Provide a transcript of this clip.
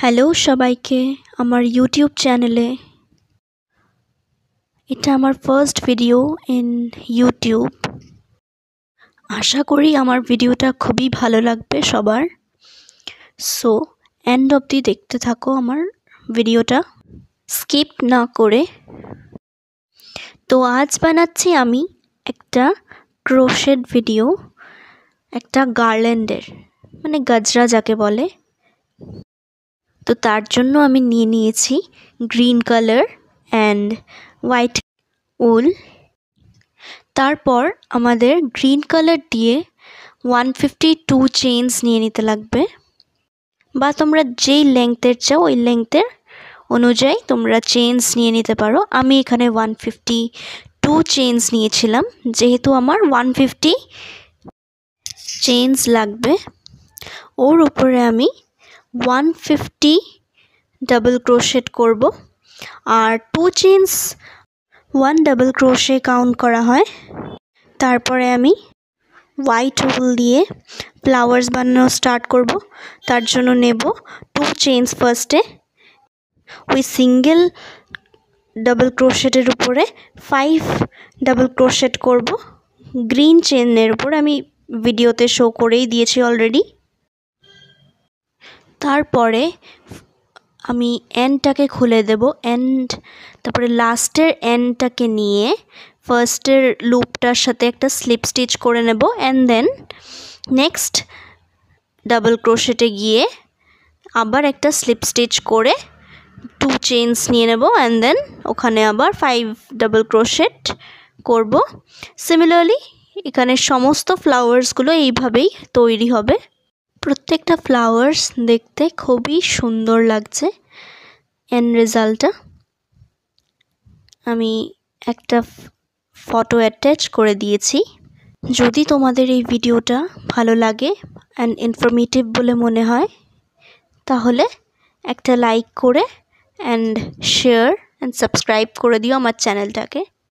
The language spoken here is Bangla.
হ্যালো সবাইকে আমার ইউটিউব চ্যানেলে। এটা আমার ফার্স্ট ভিডিও ইন ইউটিউব। আশা করি আমার ভিডিওটা খুবই ভালো লাগবে সবার। সো এন্ড অবধি দেখতে থাকো আমার ভিডিওটা, স্কিপ না করে। তো আজ বানাচ্ছি আমি একটা ক্রোশেট ভিডিও, একটা গার্ল্যান্ডের, মানে গজরা যাকে বলে। তো তার জন্য আমি নিয়ে নিয়েছি গ্রিন কালার অ্যান্ড হোয়াইট উল। তারপর আমাদের গ্রিন কালার দিয়ে 152 চেইনস নিয়ে নিতে লাগবে, বা তোমরা যেই লেংথের চাও ওই লেংথের অনুযায়ী তোমরা চেইনস নিয়ে নিতে পারো। আমি এখানে 152 চেইনস নিয়েছিলাম, যেহেতু আমার 150 চেইনস লাগবে। ওর উপরে আমি 150 ডাবল ক্রোশেট করব, আর 2 চেইনস 1 ডাবল ক্রোশে কাউন্ট করা হয়। তারপরে আমি হোয়াইট উল দিয়ে ফ্লাওয়ার্স বানানো স্টার্ট করব। তার জন্য নেব 2 চেইনস ফার্স্টে, ওই সিঙ্গেল ডাবল ক্রোশেটের উপরে 5 ডাবল ক্রোশেট করব গ্রিন চেইনের উপর। আমি ভিডিওতে শো করেই দিয়েছি অলরেডি। তারপরে আমি এন্ডটাকে খুলে দেব, তারপরে লাস্টের এন্ডটাকে নিয়ে ফার্স্টের লুপটার সাথে একটা স্লিপ স্টিচ করে নেব, অ্যান্ড দেন নেক্সট ডাবল ক্রোশেটে গিয়ে আবার একটা স্লিপ স্টিচ করে 2 চেইনস নিয়ে নেব, অ্যান্ড দেন ওখানে আবার 5 ডাবল ক্রোশেট করব। সিমিলারলি এখানে সমস্ত ফ্লাওয়ার্সগুলো এইভাবেই তৈরি হবে। প্রত্যেকটা ফ্লাওয়ার্স দেখতে খুবই সুন্দর লাগছে। এন্ড রেজাল্টটা আমি একটা ফটো অ্যাটাচ করে দিয়েছি। যদি তোমাদের এই ভিডিওটা ভালো লাগে অ্যান্ড ইনফরমেটিভ বলে মনে হয়, তাহলে একটা লাইক করে অ্যান্ড শেয়ার অ্যান্ড সাবস্ক্রাইব করে দিও আমার চ্যানেলটাকে।